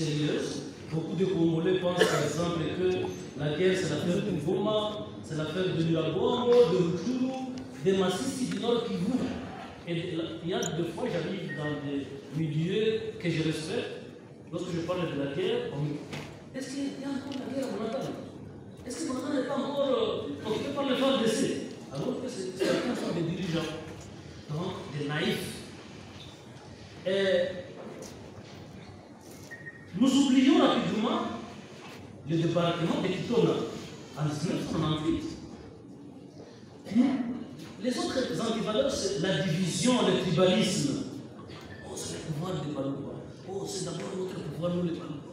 sérieuse. Beaucoup de Congolais pensent par exemple que la guerre c'est l'affaire de Goma, c'est l'affaire de Nyiragongo, de Rutshuru, des Massissi du Nord Kivu. Et il y a deux fois, j'arrive dans des milieux que je respecte. Lorsque je parle de la guerre, on me dit est-ce qu'il y a encore la guerre au Natal? Est-ce que Jonathan n'est pas encore occupé par le FARDC? Alors que certains sont des dirigeants, donc des naïfs. Et nous oublions rapidement le débarquement de Kitona en 1998. Les autres antivaleurs, c'est la division, le tribalisme. Oh, c'est le pouvoir des Balouba. Oh, c'est d'abord notre pouvoir, nous les Balouba.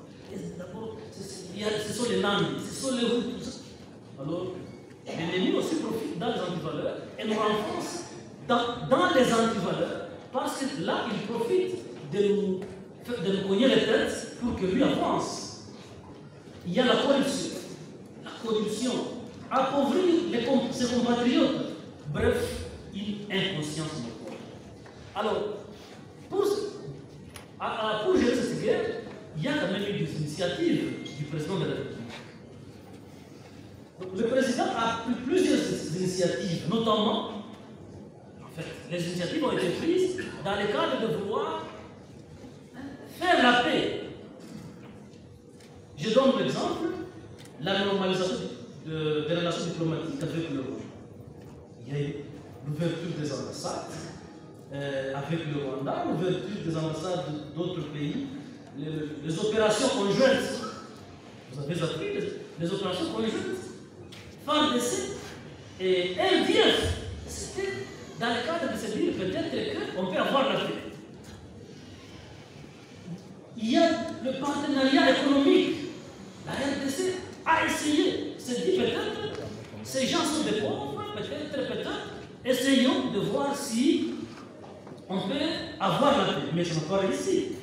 D'abord, ce sont les Nami, ce sont les Hutus. Alors, l'ennemi aussi profite dans les antivaleurs et nous renforce dans les antivaleurs parce que là, il profite de nous cogner les têtes pour que lui avance. Il y a la corruption. La corruption appauvrit ses compatriotes. Bref, une inconscience de quoi. Alors, pour gérer cette guerre, il y a quand même eu des initiatives du président de la République. Le président a pris plusieurs initiatives, notamment, en fait, les initiatives ont été prises dans le cadre de vouloir faire la paix. Je donne l'exemple, la normalisation des relations diplomatiques avec le Rwanda. Il y a eu l'ouverture des ambassades avec le Rwanda, l'ouverture des ambassades d'autres pays, les opérations conjointes. Vous avez appris les opérations conjointes. FARDC et RDF. C'était dans le cadre de se dire peut-être qu'on peut avoir la paix. Il y a le partenariat économique. La RDC a essayé, s'est dit peut-être, ces gens sont des pauvres, peut-être, essayons de voir si on peut avoir la paix. Mais ça n'a pas réussi.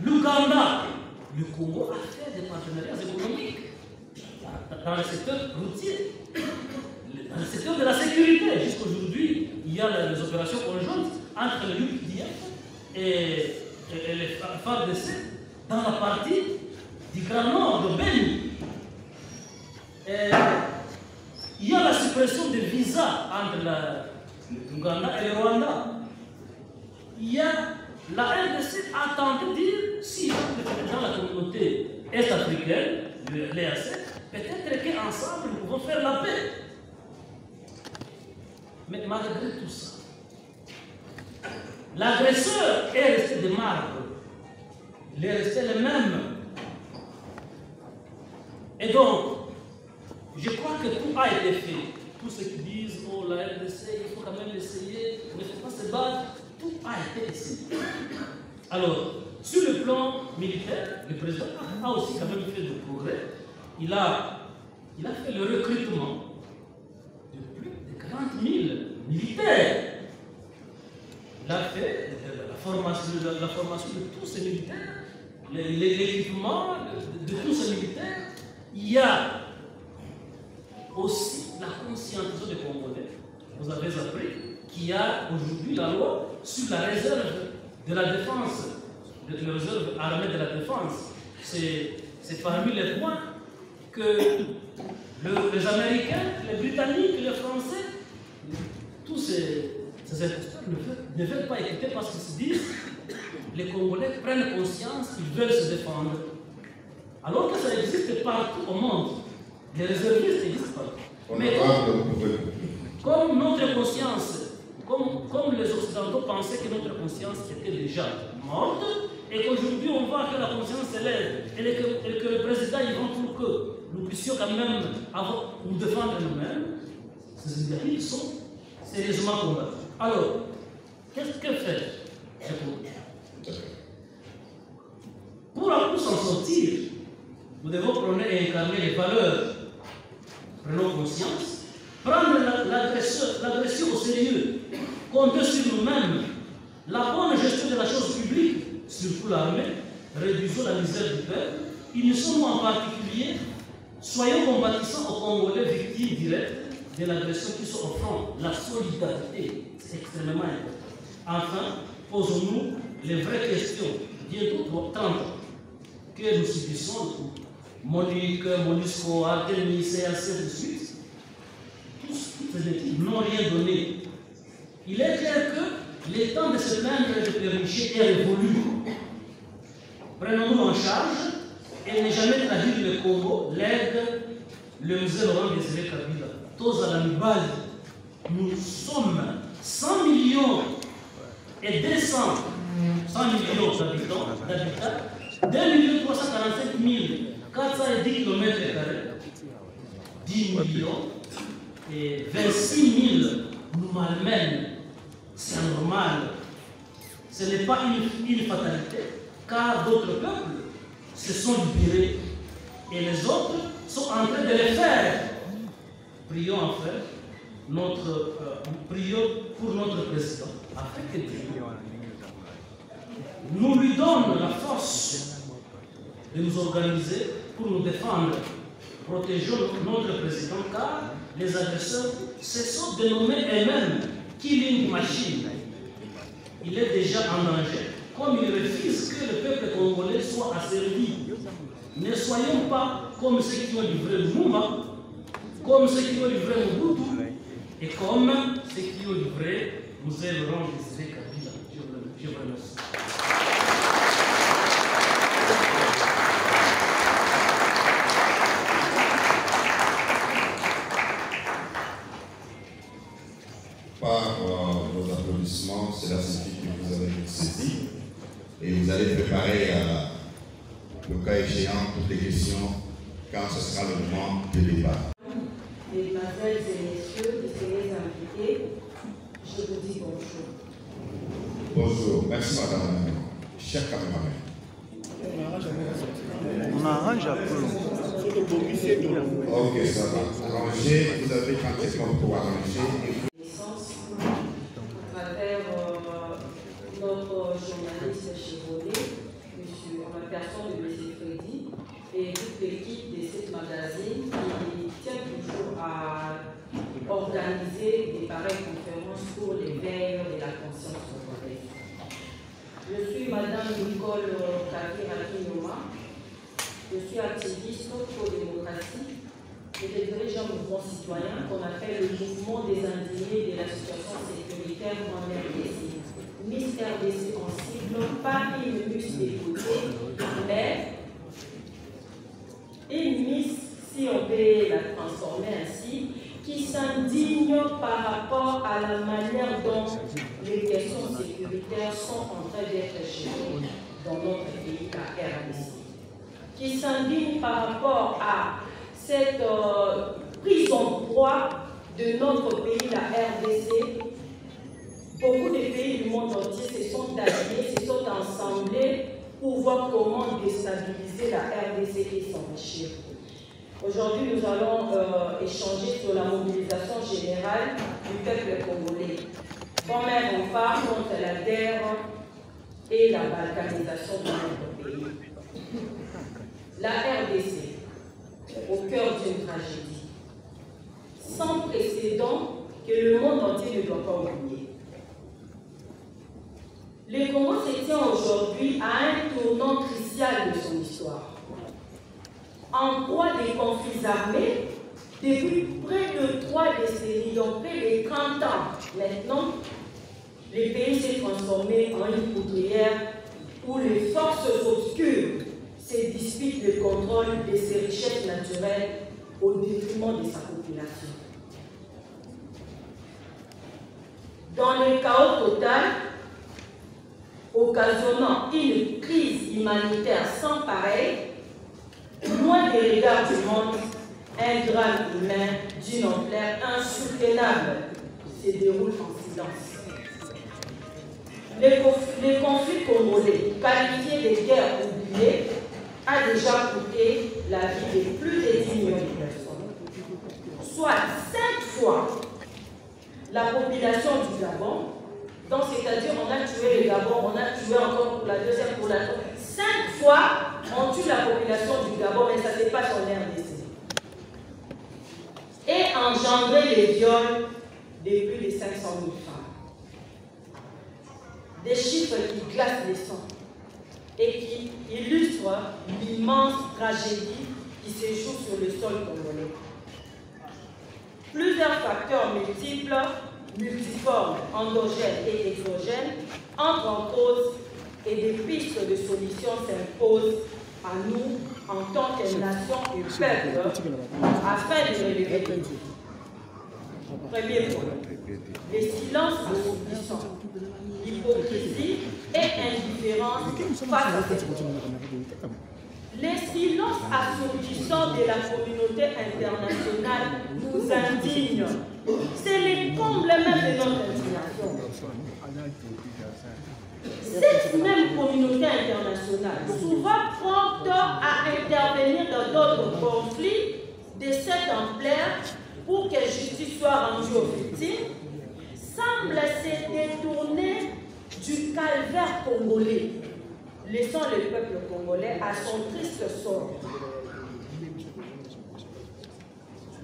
L'Ouganda, le Congo a fait des partenariats économiques dans le secteur routier, dans le secteur de la sécurité. Jusqu'aujourd'hui, il y a les opérations conjointes entre le UPDF et les FARDC dans la partie du Grand Nord de Beni. Il y a la suppression des visas entre l'Ouganda et le Rwanda. Il y a la RDC a tenté de dire si dans la communauté est-africaine, l'EAC, peut-être qu'ensemble nous pouvons faire la paix. Mais malgré tout ça, l'agresseur est resté de marbre. Il est resté le même. Et donc, je crois que tout a été fait. Tous ceux qui disent, oh la RDC, il faut quand même essayer, ne faut pas se battre, tout a été essayé. Alors, sur le plan militaire, le président a aussi quand même fait des progrès. Il a fait le recrutement de plus de 40 000 militaires. Il a fait la formation de tous ces militaires, l'équipement de tous ces militaires. Il y a aussi la conscientisation des Congolais. Vous avez appris qu'il y a aujourd'hui la loi sur la réserve de la défense, la réserve armée de la défense. C'est parmi les points que les Américains, les Britanniques, les Français, tous ces imposteurs ne veulent pas écouter parce qu'ils se disent les Congolais prennent conscience qu'ils veulent se défendre. Alors que ça existe partout au monde. Les réservistes existent partout. Mais comme notre conscience, comme les Occidentaux pensaient que notre conscience était déjà morte, et qu'aujourd'hui on voit que la conscience s'élève, et que le président il va pour que nous puissions quand même nous défendre nous-mêmes, ces initiatives sont sérieusement combattues. Alors, qu'est-ce que fait pour s'en sortir, nous devons prendre et incarner les valeurs. Prenons conscience, prendre l'agression au sérieux, compter sur nous-mêmes, la bonne gestion de la chose publique, surtout l'armée, réduisons la misère du peuple, unissons-nous en particulier, soyons combattissants aux Congolais victimes directes de l'agression qui sont au front. La solidarité, c'est extrêmement important. Enfin, posons-nous les vraies questions bientôt 30 ans que nous subissons Monique, Monisco, Artemis, et ainsi de suite. Toutes ces études n'ont rien donné. Il est clair que le temps de se plaindre et de pleurnicher est révolu. Prenons-nous en charge et ne jamais trahir le Congo, l'aide, le musée Laurent Désiré Kabila. Tous à la Nibali, nous sommes 100 millions et 200 millions d'habitants, 2 345 410 km², 10 millions et 26 000 nous malmènent. C'est normal. Ce n'est pas une fatalité, car d'autres peuples se sont libérés et les autres sont en train de le faire. Prions en frère, prions pour notre président, afin que Dieu nous lui donne la force de nous organiser pour nous défendre. Protégeons notre président, car les agresseurs se sont dénommés eux-mêmes Killing Machine. Il est déjà en danger. Comme il refuse que le peuple congolais soit asservi, ne soyons pas comme ceux qui ont livré Lumumba, comme ceux qui ont livré Mobutu, et comme ceux qui ont livré Musée Laurent Désiré Kabila. Je vous remercie. Par vos applaudissements, cela signifie que vous avez saisi et vous allez préparer le cas échéant toutes les questions quand ce sera le moment de débat. Mesdemoiselles et messieurs, distingués invités, je vous dis bonjour. Bonjour, merci madame, chers camarades. On arrange un peu. Ok, ça va. Arranger, vous avez 30 secondes pour arranger. À travers notre journaliste Chevrolet, en la personne de M. Freddy, et toute l'équipe de cette magazine qui tient toujours à organiser des pareilles conférences pour les veilleurs de la conscience congolaise. Je suis Madame Nicole Kavira-Kinyoma. Je suis activiste pour la démocratie et je dirige un mouvement citoyen qu'on appelle le mouvement des indignés de la situation sécuritaire en RDC. Miss RDC en cible, pas une Miss d'écouter, mais une Miss, si on peut la transformer ainsi, qui s'indigne par rapport à la manière dont les questions sécuritaires sont en train d'être gérées dans notre pays, la RDC. Qui s'indigne par rapport à cette prise en proie de notre pays, la RDC. Beaucoup de pays du monde entier se sont alliés, se sont assemblés pour voir comment déstabiliser la RDC et s'enrichir. Aujourd'hui, nous allons échanger sur la mobilisation générale du peuple congolais. Comme on parle contre la guerre et la balkanisation de notre pays. La RDC, au cœur d'une tragédie, sans précédent que le monde entier ne doit pas oublier. Le Congo se tient aujourd'hui à un tournant crucial de son histoire. En proie des conflits armés, depuis près de 3 décennies, donc près de 30 ans maintenant, le pays s'est transformé en une poudrière où les forces obscures se disputent le contrôle de ses richesses naturelles au détriment de sa population. Dans le chaos total, occasionnant une crise humanitaire sans pareil, loin des regards du monde, un drame humain d'une ampleur insoutenable se déroule en silence. Le conflit congolais, qualifié de guerre oubliée, a déjà coûté la vie de plus de 10 millions de personnes, soit 5 fois la population du Gabon. Donc, c'est-à-dire, on a tué le Gabon, on a tué encore pour la deuxième, pour la troisième. 5 fois, on tue la population du Gabon, mais ça ne se passe en RDC. Et engendrer les viols de plus de 500 000 femmes. Des chiffres qui glacent les sangs. et qui illustre l'immense tragédie qui se joue sur le sol congolais. Plusieurs facteurs multiples, multiformes, endogènes et exogènes entrent en cause et des pistes de solutions s'imposent à nous en tant que nation et peuple afin de relever les défis. Premier point, les silences assourdissants, l'hypocrisie et indifférence face à cette cause. Les silences assourdissants de la communauté internationale nous indignent. C'est les combles même de notre indignation. Cette même communauté internationale, souvent prompte à intervenir dans d'autres conflits de cette ampleur pour que justice soit rendue aux victimes, semble se détourner du calvaire congolais, laissant le peuple congolais à son triste sort.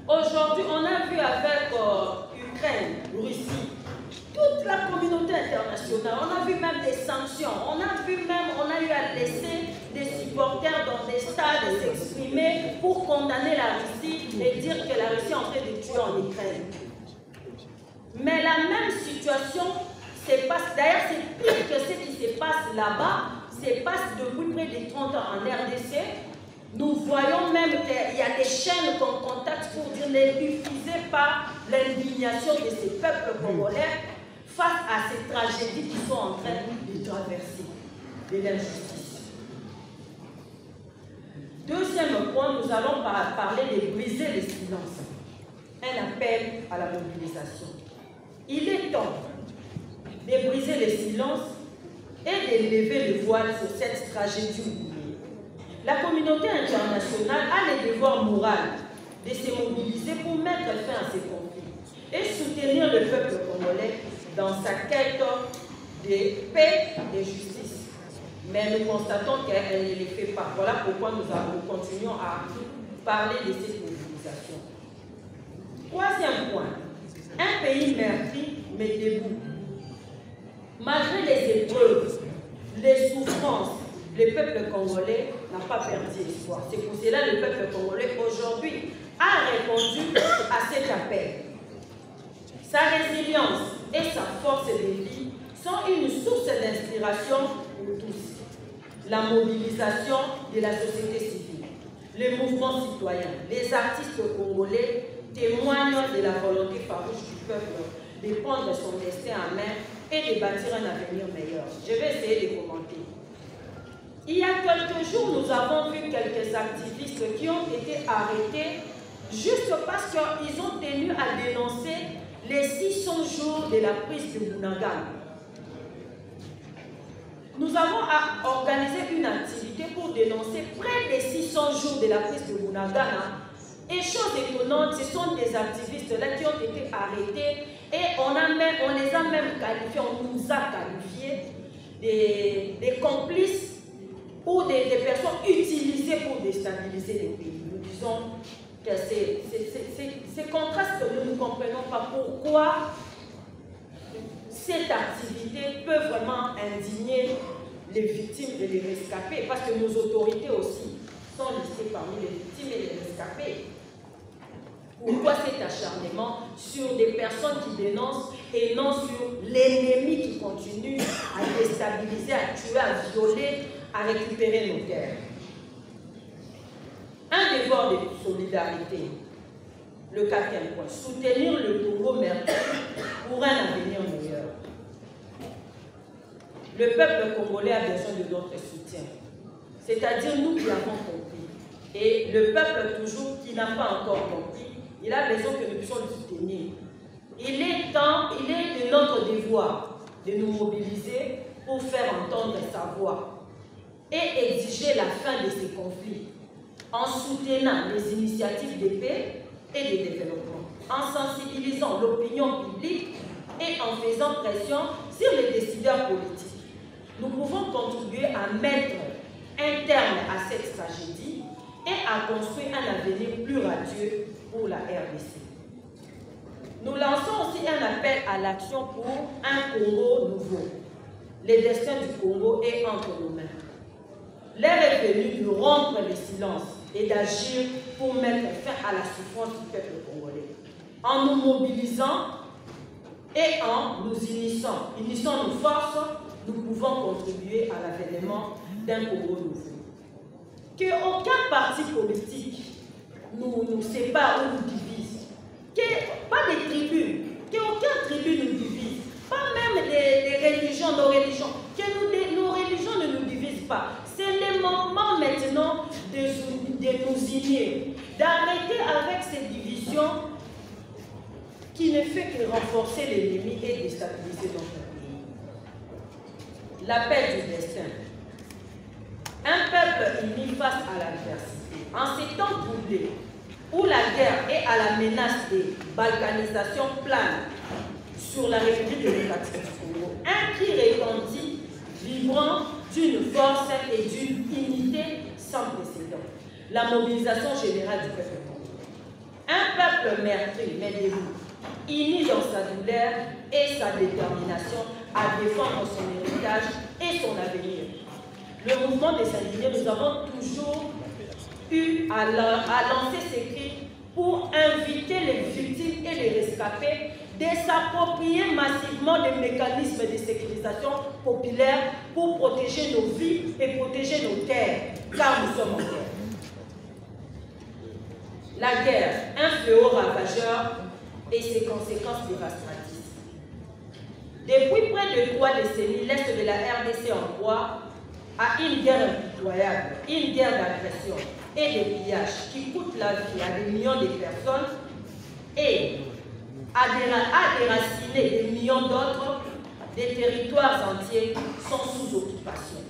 Aujourd'hui, on a vu avec Ukraine, Russie, toute la communauté internationale, on a vu même des sanctions, on a eu à laisser des supporters dans des stades s'exprimer pour condamner la Russie et dire que la Russie est en train de tuer en Ukraine. Mais la même situation se passe, d'ailleurs c'est pire que ce qui se passe là-bas, se passe depuis près de 30 ans en RDC. Nous voyons même qu'il y a des chaînes qu'on contacte pour dire ne diffusez pas l'indignation de ces peuples congolais face à ces tragédies qui sont en train de traverser, de l'injustice. Deuxième point, nous allons parler de briser les silences. Un appel à la mobilisation. Il est temps de briser les silences et de lever le voile sur cette tragédie oubliée. La communauté internationale a le devoir moral de se mobiliser pour mettre fin à ces conflits et soutenir le peuple congolais dans sa quête de paix et de justice. Mais nous constatons qu'elle ne le fait pas. Voilà pourquoi nous continuons à parler de cette mobilisation. Troisième point, un pays meurtri mais debout. Malgré les épreuves, les souffrances, le peuple congolais n'a pas perdu espoir. C'est pour cela que le peuple congolais aujourd'hui a répondu à cet appel. Sa résilience et sa force de vie sont une source d'inspiration pour tous. La mobilisation de la société civile, les mouvements citoyens, les artistes congolais témoignent de la volonté farouche du peuple de prendre son destin en main et de bâtir un avenir meilleur. Je vais essayer de commenter. Il y a quelques jours, nous avons vu quelques activistes qui ont été arrêtés juste parce qu'ils ont tenu à dénoncer les 600 jours de la prise de Bunagana. Nous avons organisé une activité pour dénoncer près des 600 jours de la prise de Bunagana. Et chose étonnante, ce sont des activistes-là qui ont été arrêtés et on les a même qualifiés, on nous a qualifiés des complices ou des personnes utilisées pour déstabiliser les pays. Nous disons que ces contrastes, nous ne comprenons pas pourquoi cette activité peut vraiment indigner les victimes et les rescapés, parce que nos autorités aussi sont listées parmi les victimes et les rescapés. Pourquoi cet acharnement sur des personnes qui dénoncent et non sur l'ennemi qui continue à déstabiliser, à tuer, à violer, à récupérer nos terres? Un devoir de solidarité. Le quatrième point, soutenir le Congo meurtri pour un avenir meilleur. Le peuple congolais a besoin de notre soutien, c'est-à-dire nous qui avons compris. Et le peuple toujours qui n'a pas encore compris, il a besoin que nous puissions le soutenir. Il est temps, il est de notre devoir de nous mobiliser pour faire entendre sa voix et exiger la fin de ces conflits en soutenant les initiatives de paix et de développement, en sensibilisant l'opinion publique et en faisant pression sur les décideurs politiques. Nous pouvons contribuer à mettre un terme à cette tragédie et à construire un avenir plus radieux pour la RDC. Nous lançons aussi un appel à l'action pour un Congo nouveau. Le destin du Congo est entre nos mains. l'heure est venue de rompre le silence et d'agir pour mettre fin à la souffrance du peuple congolais. En nous mobilisant et en nous unissant nos forces, nous pouvons contribuer à l'avènement d'un Congo nouveau. Qu'aucun parti politique nous sépare ou nous divise. Pas des tribus, qu'aucune tribu nous divise. Pas même des religions, nos religions. Nos religions ne nous divisent pas. C'est le moment maintenant de nous unir, d'arrêter avec ces divisions qui ne fait que renforcer l'ennemi et déstabiliser notre pays. L'appel du destin. Un peuple uni face à l'adversité. En ces temps troublés, où la guerre et à la menace de balkanisation plane sur la République démocratique du Congo, un cri retentit, vibrant d'une force et d'une unité sans précédent. La mobilisation générale du peuple congolais. Un peuple meurtri, mais debout, uni dans sa douleur et sa détermination à défendre son héritage et son avenir. Le mouvement des Saint-Denis, nous avons toujours eu à lancer ces cris pour inviter les victimes et les rescapés de s'approprier massivement des mécanismes de sécurisation populaire pour protéger nos vies et protéger nos terres, car nous sommes en guerre. La guerre, un fléau ravageur et ses conséquences dévastatrices. Depuis près de 3 décennies, l'Est de la RDC en proie à une guerre impitoyable, une guerre d'agression et de pillage qui coûte la vie à des millions de personnes et à déraciner des millions d'autres, des territoires entiers sont sous occupation.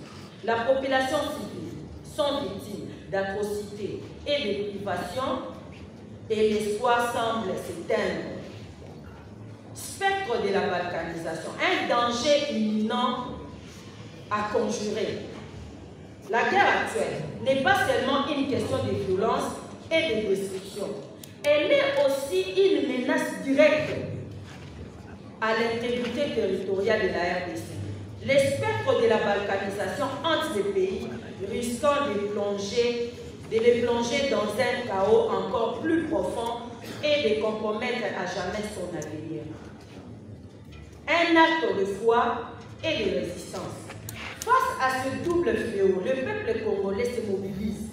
La population civile sont victimes d'atrocités et de privations et l'espoir semble s'éteindre. Spectre de la balkanisation, un danger imminent à conjurer. La guerre actuelle n'est pas seulement une question de violence et de destruction. Elle est aussi une menace directe à l'intégrité territoriale de la RDC. Les spectres de la balkanisation entre les pays risquant de les plonger dans un chaos encore plus profond et de compromettre à jamais son avenir. Un acte de foi et de résistance. Face à ce double fléau, le peuple congolais se mobilise.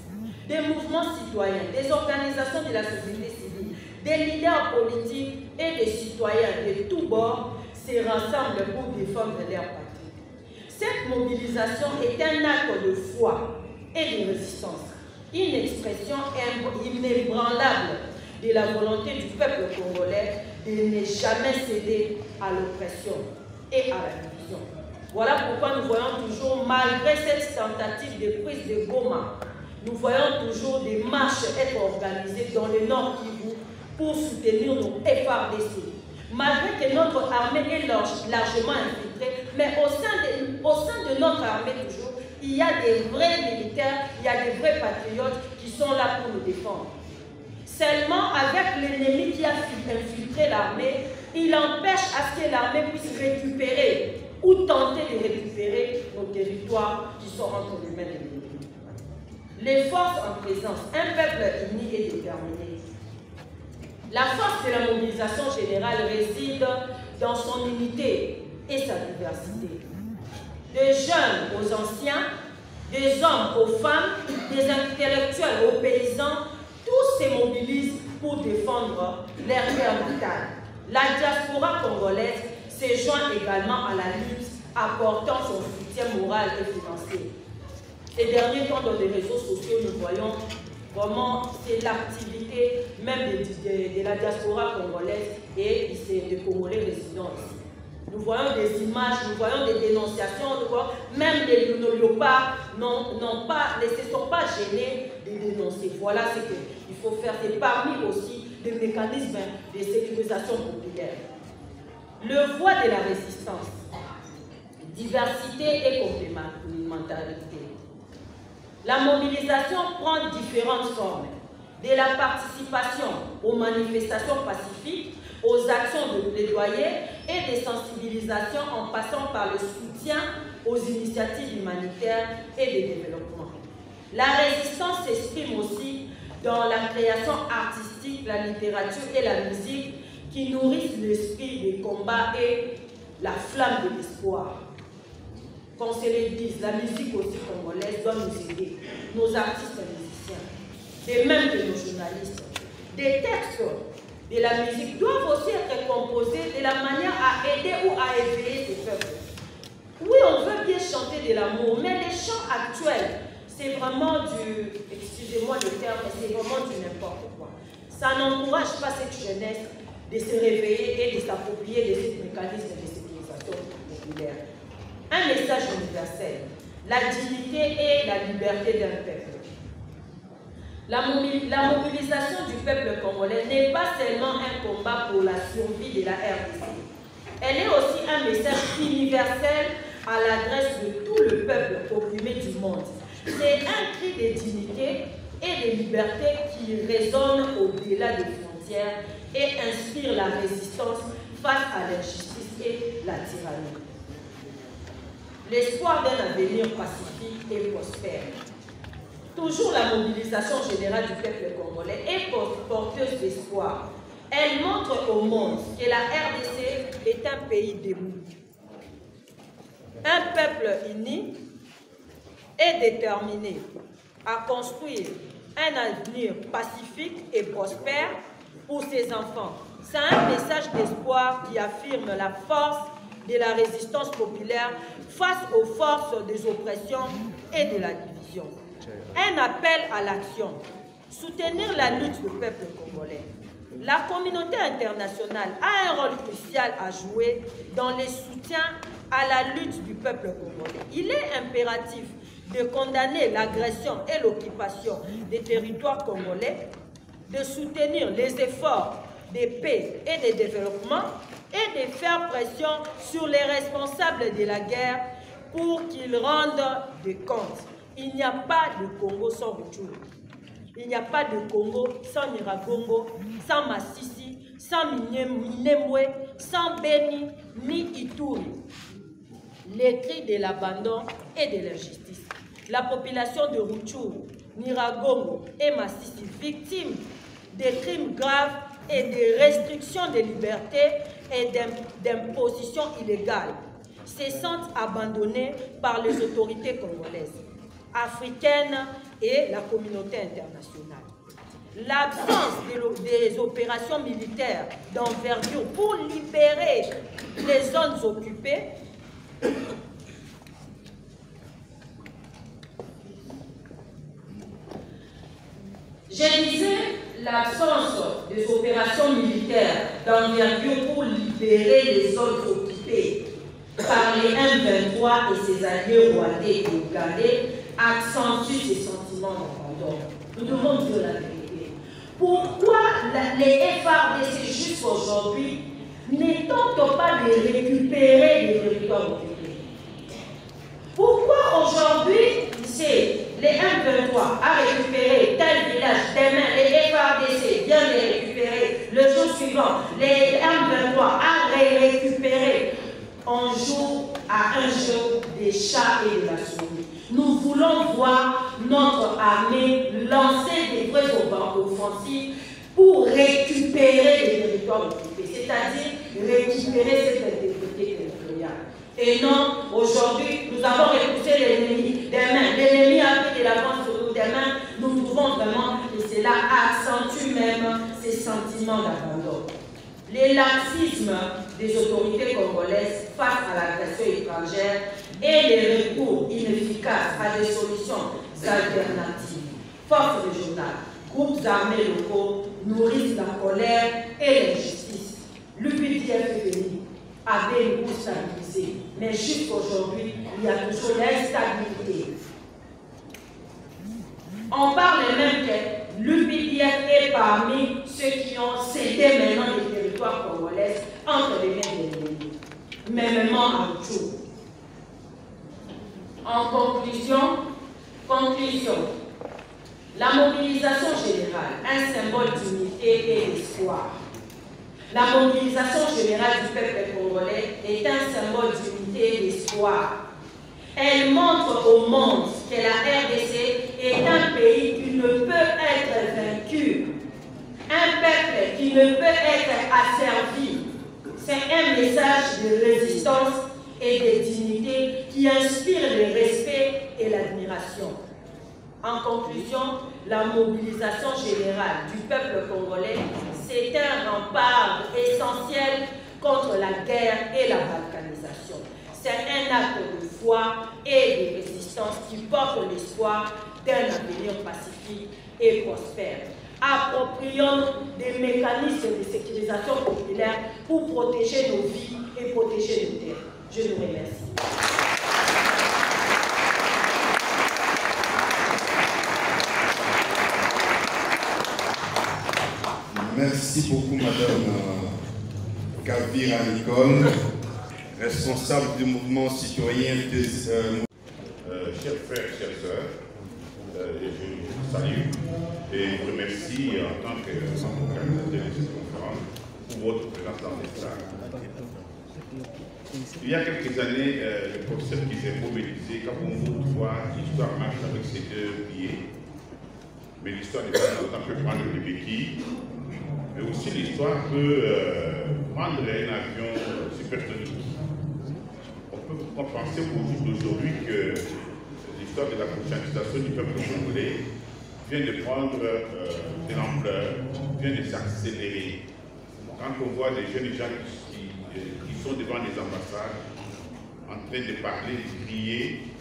Des mouvements citoyens, des organisations de la société civile, des leaders politiques et des citoyens de tous bords se rassemblent pour défendre leur patrie. Cette mobilisation est un acte de foi et de résistance, une expression inébranlable de la volonté du peuple congolais de ne jamais céder à l'oppression et à la division. Voilà pourquoi nous voyons toujours, malgré cette tentative de prise de Goma, nous voyons toujours des marches être organisées dans le Nord Kivu pour soutenir nos FARDC. Malgré que notre armée est largement infiltrée, mais au sein de notre armée toujours, il y a des vrais militaires, il y a des vrais patriotes qui sont là pour nous défendre. Seulement, avec l'ennemi qui a infiltré l'armée, il empêche à ce que l'armée puisse récupérer ou tenter de récupérer nos territoires qui sont entre les mains de l'ennemi. Les forces en présence, un peuple uni et déterminé. La force de la mobilisation générale réside dans son unité et sa diversité. Des jeunes aux anciens, des hommes aux femmes, des intellectuels aux paysans, tous se mobilisent pour défendre leur terre natale. La diaspora congolaise se joint également à la lutte, apportant son soutien moral et financier. Ces derniers temps, dans les réseaux sociaux, nous voyons comment c'est l'activité même de la diaspora congolaise et des Congolais résidents ici. Nous voyons des images, nous voyons des dénonciations, nous voyons, même les léopards ne se sont pas gênés de dénoncer. Voilà ce qu'il faut faire. C'est parmi aussi des mécanismes de sécurisation populaire. Le voie de la résistance, diversité et complémentarité. La mobilisation prend différentes formes, de la participation aux manifestations pacifiques, aux actions de plaidoyer et des sensibilisations en passant par le soutien aux initiatives humanitaires et de développement. La résistance s'exprime aussi dans la création artistique, la littérature et la musique qui nourrissent l'esprit des combats et la flamme de l'espoir. Qu'on se le dise, la musique aussi congolaise doit nous aider, nos artistes et musiciens, et même que nos journalistes. Des textes de la musique doivent aussi être composés de la manière à aider ou à éveiller ces peuples. Oui, on veut bien chanter de l'amour, mais les chants actuels, c'est vraiment du, excusez-moi le terme, c'est vraiment du n'importe quoi. Ça n'encourage pas cette jeunesse de se réveiller et de s'approprier de ces mécanismes de sécurisation populaire. Un message universel, la dignité et la liberté d'un peuple. La mobilisation du peuple congolais n'est pas seulement un combat pour la survie de la RDC. Elle est aussi un message universel à l'adresse de tout le peuple opprimé du monde. C'est un cri de dignité et de liberté qui résonne au-delà des frontières et inspire la résistance face à l'injustice et la tyrannie. L'espoir d'un avenir pacifique et prospère. Toujours la mobilisation générale du peuple congolais est porteuse d'espoir. Elle montre au monde que la RDC est un pays debout. Un peuple uni et déterminé à construire un avenir pacifique et prospère pour ses enfants. C'est un message d'espoir qui affirme la force de la résistance populaire face aux forces des oppressions et de la division. Un appel à l'action, soutenir la lutte du peuple congolais. La communauté internationale a un rôle crucial à jouer dans le soutien à la lutte du peuple congolais. Il est impératif de condamner l'agression et l'occupation des territoires congolais, de soutenir les efforts de paix et de développement et de faire pression sur les responsables de la guerre pour qu'ils rendent des comptes. Il n'y a pas de Congo sans Rutshuru. Il n'y a pas de Congo sans Nyiragongo, sans Massissi, sans Minembwe, sans Beni, ni Ituri. Les cris de l'abandon et de l'injustice. La population de Rutshuru, Nyiragongo et Massissi, victimes des crimes graves et des restrictions de liberté et d'impositions illégales, se sentent abandonnés par les autorités congolaises, africaines et la communauté internationale. L'absence des opérations militaires d'envergure pour libérer les zones occupées je disais l'absence des opérations militaires d'envergure pour libérer les zones occupées par les M23 et ses alliés rwandais et ougandais accentue ces sentiments d'abandon. Nous devons dire la vérité. Pourquoi les FARDC jusqu'aujourd'hui ne tentent pas de récupérer les territoires occupés? Pourquoi aujourd'hui c'est les M23 à récupérer tel village, demain les FARDC viennent les récupérer, le jour suivant les M23 à récupérer? On joue à un jeu des chats et de la souris. Nous voulons voir notre armée lancer des vraies offensives pour récupérer les territoires occupés, c'est-à-dire récupérer cette intégrité territoriale. Et non, aujourd'hui, nous avons repoussé l'ennemi. Demain, l'ennemi a pris de l'avance sur nous. Demain, nous pouvons vraiment, et cela accentue même ces sentiments d'abandon. Les laxismes des autorités congolaises face à l'agression étrangère et les recours inefficaces à des solutions alternatives. Forces régionales, groupes armés locaux nourrissent la colère et l'injustice. L'UPDF est venu à Béni stabilisé, mais jusqu'aujourd'hui, il y a toujours l'instabilité. On parle même que l'UPDF est parmi ceux qui ont cédé maintenant les territoires congolais entre les mains de l'ennemi, même à Rutshuru. En conclusion, la mobilisation générale, un symbole d'unité et d'espoir. La mobilisation générale du peuple congolais est un symbole d'unité et d'espoir. Elle montre au monde que la RDC est un ne peut être asservi. C'est un message de résistance et de dignité qui inspire le respect et l'admiration. En conclusion, la mobilisation générale du peuple congolais, c'est un rempart essentiel contre la guerre et la balkanisation. C'est un acte de foi et de résistance qui porte l'espoir d'un avenir pacifique et prospère. Approprions des mécanismes de sécurisation populaire pour protéger nos vies et protéger nos terres. Je vous remercie. Merci beaucoup, Madame Kavira Nicole, responsable du mouvement citoyen des... Chers frères, chères sœurs, je vous salue et vous remercie en tant qu'organisateur de cette conférence pour votre présence dans cette salle. Il y a quelques années, le professeur Kizembo me disait qu'avant vous, l'histoire marche avec ses deux pieds, mais l'histoire n'est pas d'autant peut prendre des béquilles, mais aussi l'histoire peut prendre un avion supersonique. On peut penser au jour d'aujourd'hui que l'histoire de la conscientisation du peuple congolais vient de prendre de l'ampleur, vient de s'accélérer. Quand on voit des jeunes gens qui sont devant les ambassades en train de parler, de crier,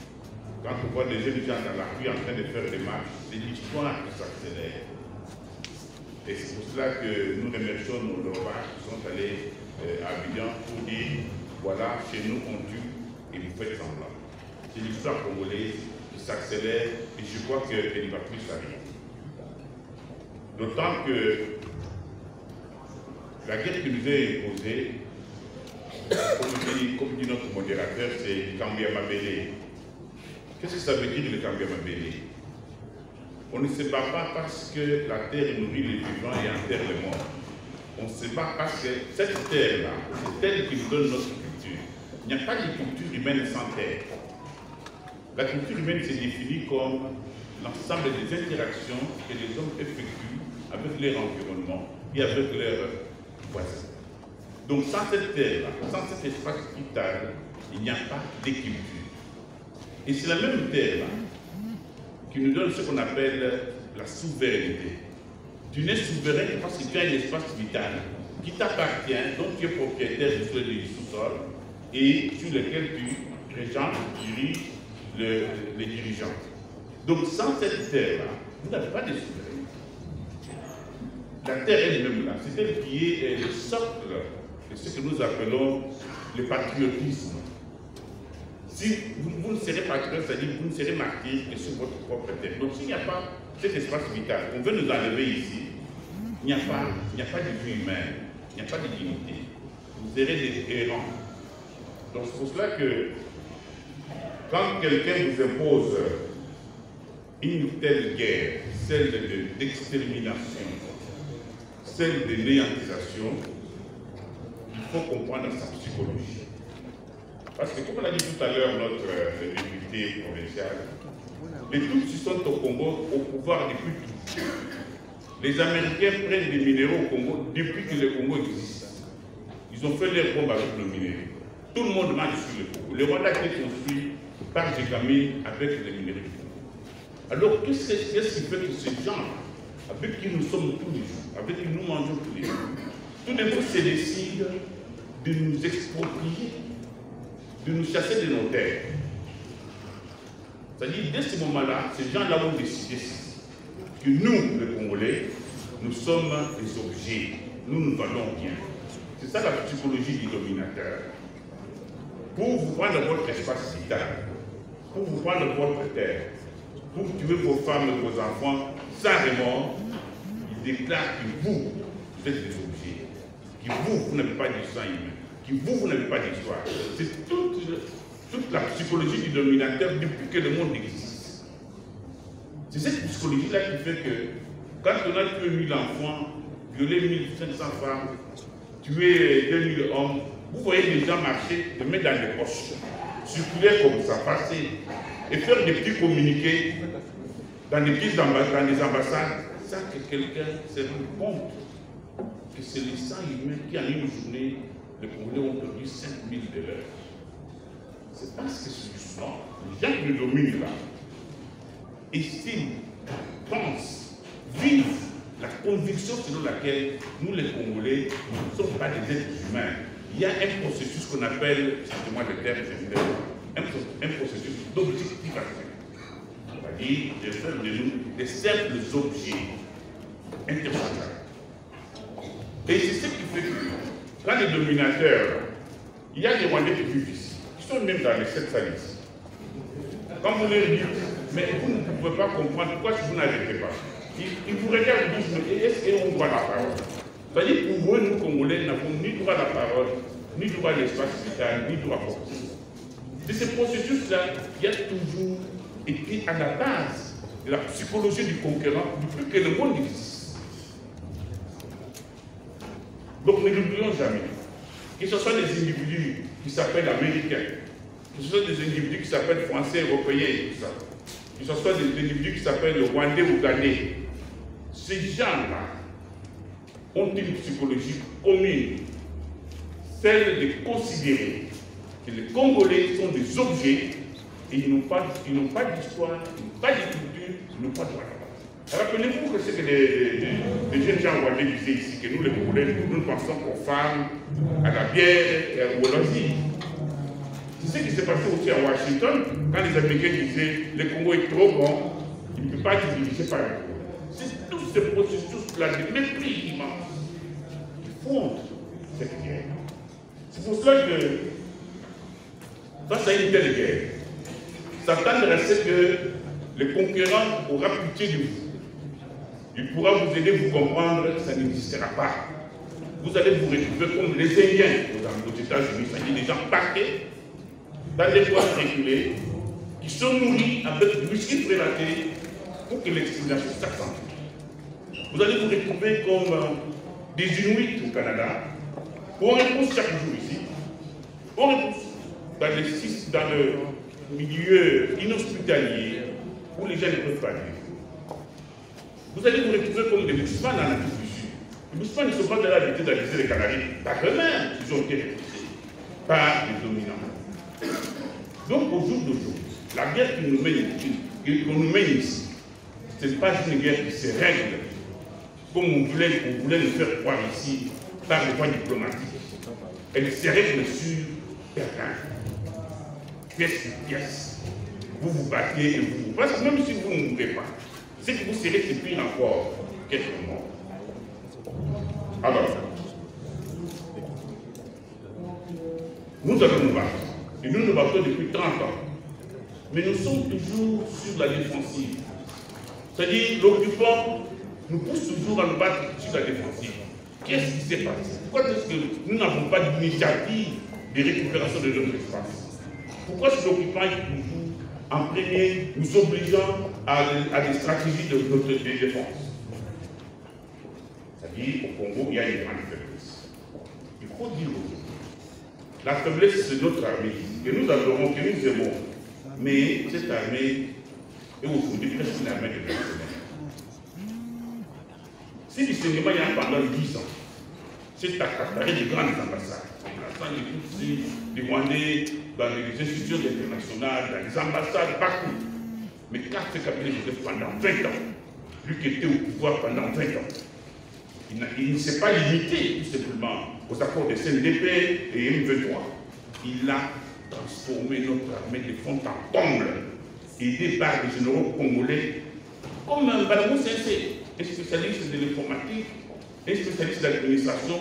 quand on voit des jeunes gens dans la rue en train de faire des marches, c'est l'histoire qui s'accélère. Et c'est pour cela que nous remercions nos locaux qui sont allés à Abidjan pour dire, voilà, chez nous on tue et vous faites semblant. C'est l'histoire congolaise qui s'accélère et je crois qu'elle va plus arriver. D'autant que la guerre qui nous est imposée, comme dit notre modérateur, c'est Kambiamabélé. Qu'est-ce que ça veut dire le Kambiamabélé? On ne se bat pas parce que la terre nourrit les vivants et enterre les morts. On se bat parce que cette terre-là, c'est elle qui nous donne notre culture. Il n'y a pas de culture humaine sans terre. La culture humaine se définit comme l'ensemble des interactions que les hommes effectuent avec leur environnement et avec leurs voisins. Donc sans cette terre-là, sans cet espace vital, il n'y a pas de culture. Et c'est la même terre-là qui nous donne ce qu'on appelle la souveraineté. Tu n'es souverain que parce que tu as un espace vital qui t'appartient, dont tu es propriétaire du sous-sol et sur lequel tu régentes, tu diriges les dirigeants. Donc sans cette terre-là, vous n'avez pas de souveraineté. La terre elle-même là, c'est elle qui est le socle de ce que nous appelons le patriotisme. Si vous ne serez patriote, c'est-à-dire que vous ne serez marqué que sur votre propre terre. Donc s'il n'y a pas cet espace vital qu'on veut nous enlever ici, il n'y a pas de vie humaine, il n'y a pas de dignité. Vous serez des errants. Donc c'est pour cela que quand quelqu'un vous impose une telle guerre, celle d'extermination, celle de néantisation, il faut comprendre sa psychologie. Parce que comme l'a dit tout à l'heure notre député provincial, les Tutsis sont au Congo au pouvoir depuis tout. Les Américains prennent des minéraux au Congo depuis que le Congo existe. Ils ont fait leurs bombes avec nos minéraux. Tout le monde marche sur le Congo. Le Rwanda a été construit par Djekami avec les minéraux. Alors qu'est-ce qui fait que ces gens, avec qui nous sommes tous les jours, avec qui nous mangeons tous les jours, tout d'un coup se décident de nous exproprier, de nous chasser de nos terres? C'est-à-dire, dès ce moment-là, ces gens-là ont décidé que nous, les Congolais, nous sommes des objets, nous nous valons bien. C'est ça la psychologie du dominateur. Pour vous prendre votre espace vital, pour vous prendre votre terre, pour tuer vos femmes et vos enfants sans remords, il déclare que vous êtes des objets, que vous n'avez pas de sang humain, que vous n'avez pas d'histoire. C'est toute la psychologie du dominateur depuis que le monde existe. C'est cette psychologie-là qui fait que quand on a tué 1000 enfants, violé 1500 femmes, tué 2000 hommes, vous voyez les gens marcher, les mettre dans les poches, circuler comme ça, passer, et faire des petits communiqués dans des ambassades, sans que quelqu'un se rende compte que c'est les sang humains qui, en une journée, les Congolais ont perdu 5000 de l'heure. C'est parce que justement, les gens qui nous dominent là, estiment, pensent, vivent la conviction selon laquelle nous, les Congolais, nous ne sommes pas des êtres humains. Il y a un processus qu'on appelle, excusez-moi le terme, un processus d'objectivation. C'est-à-dire de faire de nous des simples objets interchangeables. Et c'est ce qui fait que, quand les dominateurs, il y a des Rwandais qui vivent ici, qui sont même dans les 7 salles. Quand vous leur dites, mais vous ne pouvez pas comprendre pourquoi si vous n'arrêtez pas. Ils vous regardent et disent, mais est-ce qu'on voit la parole? C'est-à-dire pour eux, nous Congolais, n'avons ni droit à la parole, ni droit à l'espace vital, ni droit à porter. De ce processus-là, il y a toujours été à la base de la psychologie du conquérant depuis que le monde existe. Donc ne l'oublions jamais. Que ce soit des individus qui s'appellent américains, que ce soit des individus qui s'appellent français, européens et tout ça, que ce soit des individus qui s'appellent rwandais ou ghanais, ces gens-là ont une psychologie commune, celle de considérer que les Congolais sont des objets et ils n'ont pas d'histoire, ils n'ont pas de culture, ils n'ont pas de droit. Rappelez-vous que c'est que les jeunes gens rwandais disaient ici que nous, les Congolais, nous pensons aux femmes, à la bière ou aux loisirs. C'est ce qui s'est passé aussi à Washington, quand les Américains disaient le Congo est trop grand, il ne peut pas être dirigé par le Congo. C'est tout ce processus-là de mépris immense qui fonde cette guerre. C'est pour cela que, face à une telle guerre, s'attendre à ce que le conquérant aura pitié de vous. Il pourra vous aider, vous comprendre, ça n'existera pas. Vous allez vous retrouver comme les Indiens aux États-Unis, c'est-à-dire des gens parqués dans des boîtes reculées, qui sont nourris avec du whisky prélaté pour que l'extermination s'accentue. Vous allez vous retrouver comme des Inuits au Canada. On repousse chaque jour ici. On repousse dans le milieu inhospitalier où les gens ne peuvent pas vivre. Vous allez vous retrouver comme des musulmans dans l'Afrique du Sud. Les musulmans ne sont pas de l'habitude d'habiter les Canaries par eux-mêmes. Ils ont été repoussés par les dominants. Donc au jour d'aujourd'hui, la guerre qu'on nous mène ici, ce n'est pas une guerre qui se règle comme on voulait le faire croire ici par les voies diplomatiques. Elle se règle sur terrain, pièce sur pièce. Vous vous battez et vous. Parce que même si vous ne mourrez pas, c'est que vous serez pire encore quelques morts. Alors, nous allons nous battre. Et nous nous battons depuis 30 ans. Mais nous sommes toujours sur la défensive. C'est-à-dire, l'occupant nous pousse toujours à nous battre sur la défensive. Qu'est-ce qui s'est passé? Pourquoi est-ce que nous n'avons pas d'initiative de récupération de notre espace? Pourquoi est-ce que l'occupant est toujours en premier, nous obligeant à des stratégies de défense? C'est-à-dire, au Congo, il y a une grande faiblesse. Il faut dire aujourd'hui, la faiblesse, c'est notre armée, que nous adorons, que nous aimons. Mais cette armée est aujourd'hui presque une armée de mercenaires. Si le cinéma y a pendant 10 ans, c'est accaparé de grandes ambassades. On a des Rwandais dans les institutions internationales, dans les ambassades, partout. Mais quand ce cabinet était pendant 20 ans, lui qui était au pouvoir pendant 20 ans, il ne s'est pas limité tout simplement aux accords de CNDP et M23. Il a transformé notre armée de fond en comble, aidé par les généraux congolais, comme un Balabou Sensé, un spécialiste de l'informatique, un spécialiste de l'administration.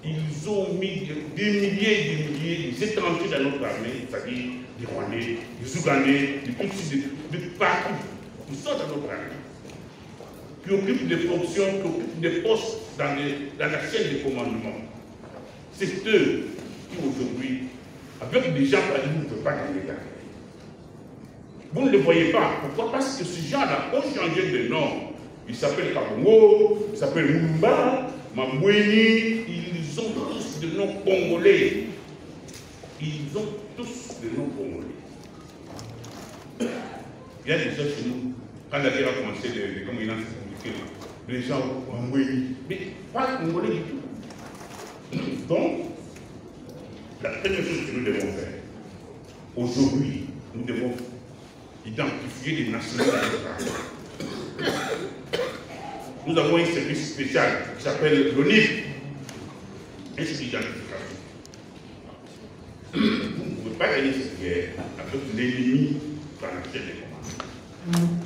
Ils ont mis des milliers et des milliers d'étrangers dans notre armée, c'est-à-dire des Rwandais, des Ougandais, des Tutsis, de partout. Ils sont dans notre armée, qui occupent des fonctions, qui occupent des postes dans la chaîne de commandement. C'est eux qui aujourd'hui, avec des gens par exemple, vous ne pouvez pas gagner la guerre. Vous ne les voyez pas. Pourquoi? Parce que ces gens-là ont changé de nom. Ils s'appellent Kabongo, ils s'appellent Mumba, Mambweni, ils ont tous des noms congolais. Ils ont tous des noms congolais. Il y a des gens chez nous, quand la guerre a commencé, comme il a expliqué, les gens Mambweni, mais pas congolais du tout. Donc, la première chose que nous devons faire, aujourd'hui, nous devons identifier les nationalités. Nous avons un service spécial qui s'appelle l'ONIP, un service d'identification. Vous ne pouvez pas gagner cette guerre avec l'ennemi dans la chaîne des commandes.